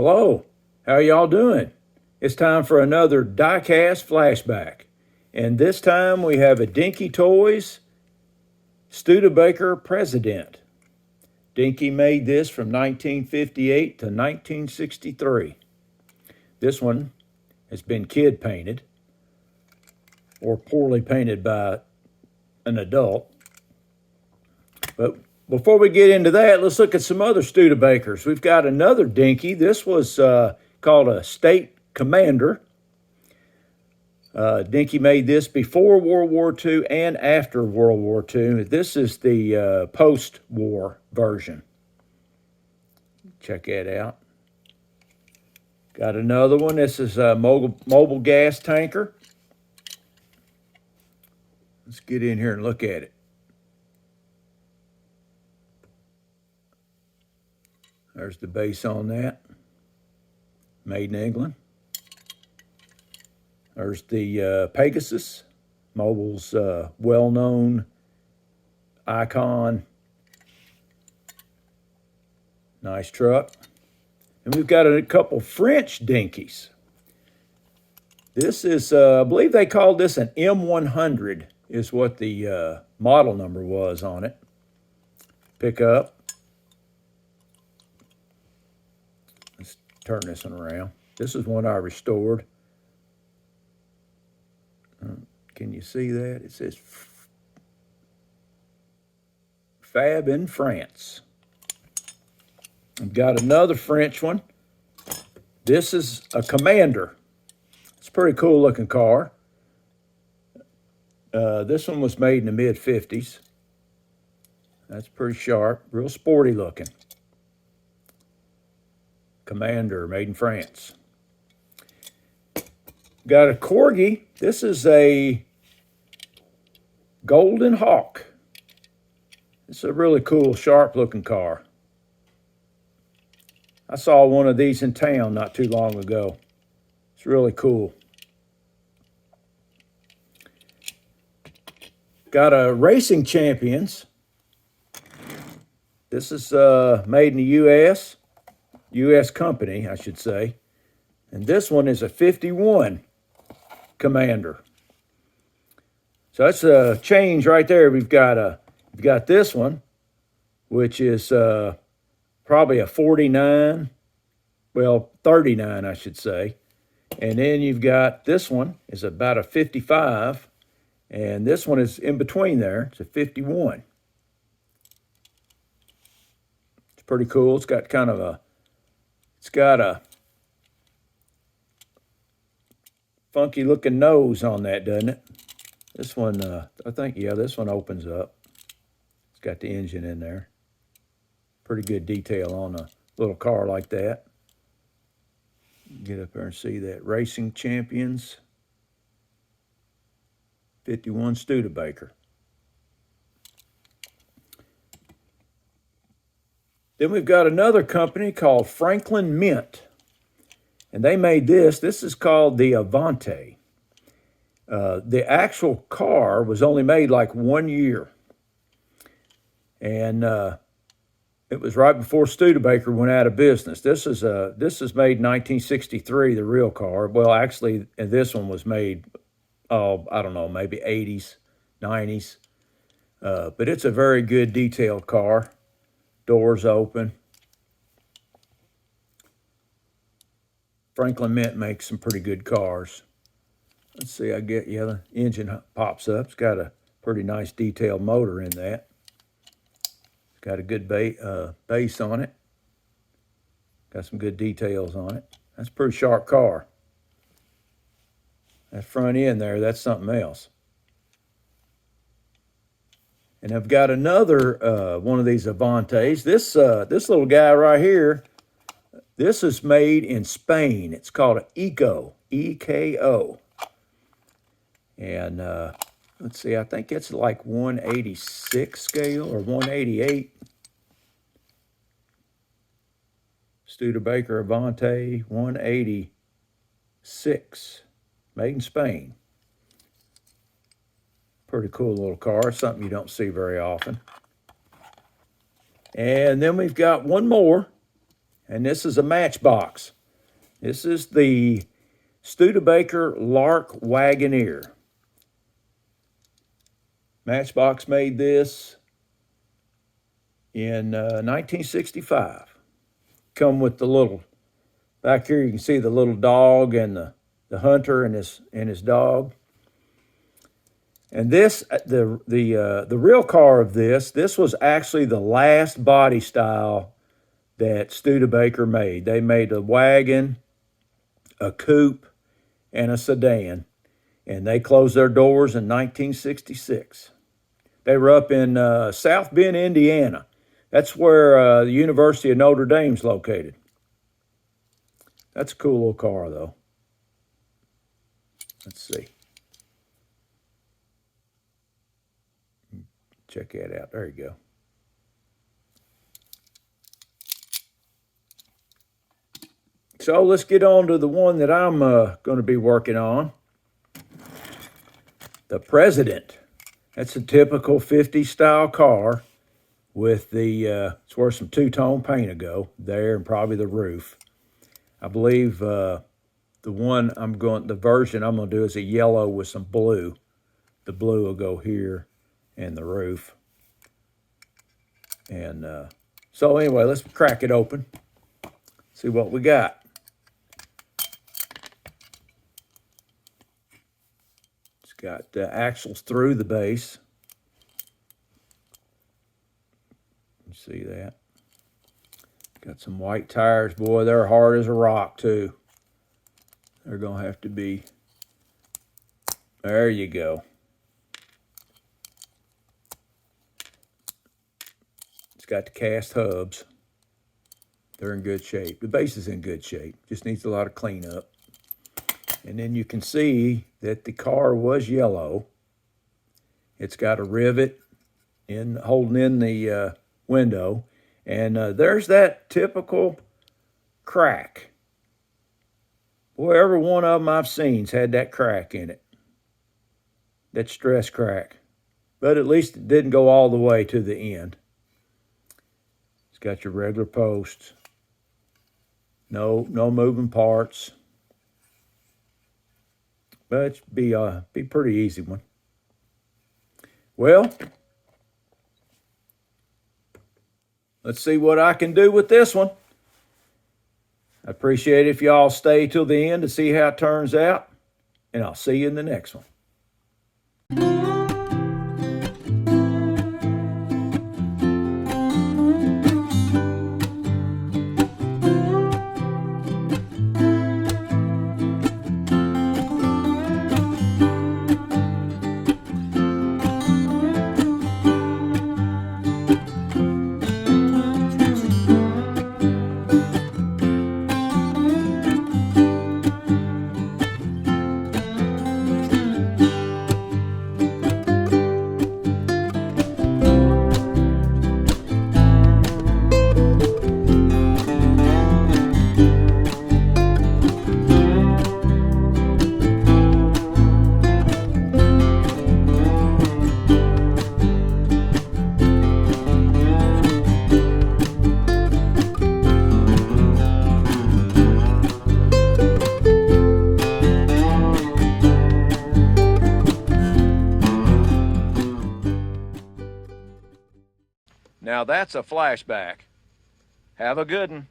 Hello, how y'all doing? It's time for another diecast flashback. And this time we have a Dinky Toys Studebaker President. Dinky made this from 1958 to 1963. This one has been kid painted or poorly painted by an adult. But before we get into that, let's look at some other Studebakers. We've got another Dinky. This was called a State Commander. Dinky made this before World War II and after World War II. This is the post-war version. Check that out. Got another one. This is a mobile gas tanker. Let's get in here and look at it. There's the base on that. Made in England. There's the Pegasus, Mobil's well-known icon. Nice truck. And we've got a couple French Dinkies. This is, I believe they called this an M100 is what the model number was on it. Pickup. Let's turn this one around. This is one I restored. Can you see that? It says Fab in France. I've got another French one. This is a Commander. It's a pretty cool looking car. This one was made in the mid-50s. That's pretty sharp, real sporty looking. Commander, made in France. Got a Corgi. This is a Golden Hawk. It's a really cool, sharp-looking car. I saw one of these in town not too long ago. It's really cool. Got a Racing Champions. This is made in the U.S. company, I should say. And this one is a 51 Commander. So that's a change right there. We've got this one, which is probably a 49, well, 39, I should say. And then you've got this one is about a 55, and this one is in between there. It's a 51. It's pretty cool. It's got kind of a, it's got a funky looking nose on that, doesn't it? This one, I think, yeah, this one opens up. It's got the engine in there. Pretty good detail on a little car like that. Get up there and see that. Racing Champions 51 Studebaker. Then we've got another company called Franklin Mint. And they made this. This is called the Avante. The actual car was only made like 1 year. And it was right before Studebaker went out of business. This is made in 1963, the real car. Well, actually, this one was made, oh, I don't know, maybe 80s, 90s. But it's a very good detailed car. Doors open. Franklin Mint makes some pretty good cars. Let's see, yeah, the engine pops up. It's got a pretty nice detailed motor in that. It's got a good base on it. Got some good details on it. That's a pretty sharp car. That front end there, that's something else. And I've got another one of these Avantes. This little guy right here, this is made in Spain. It's called an Eco, E-K-O. And let's see, I think it's like 186 scale or 188. Studebaker Avante 186, made in Spain. Pretty cool little car, something you don't see very often. And then we've got one more. and this is a matchbox. This is the Studebaker Lark Wagoneer. Matchbox made this in 1965. Come with the little, back here you can see the little dog and the hunter and his dog. And this, the real car of this was actually the last body style that Studebaker made. They made a wagon, a coupe, and a sedan. And they closed their doors in 1966. They were up in South Bend, Indiana. That's where the University of Notre Dame's located. That's a cool little car, though. Let's see. Check that out. There you go. So let's get on to the one that I'm going to be working on. The President. That's a typical 50s style car with the, it's where some two-tone paint will go there and probably the roof. I believe the version I'm going to do is a yellow with some blue. The blue will go here and the roof. And so anyway, let's crack it open. See what we got. It's got axles through the base. You see that? Got some white tires. Boy, they're hard as a rock too. They're gonna have to be. There you go. It's got the cast hubs. They're in good shape. The base is in good shape. Just needs a lot of cleanup. And then you can see that the car was yellow. It's got a rivet holding in the window. And there's that typical crack. Boy, every one of them I've seen's had that crack in it. That stress crack. But at least it didn't go all the way to the end. It's got your regular posts. No moving parts. But it'd be a pretty easy one. Well, let's see what I can do with this one. I appreciate it if y'all stay till the end to see how it turns out. And I'll see you in the next one. Now that's a flashback. Have a good one.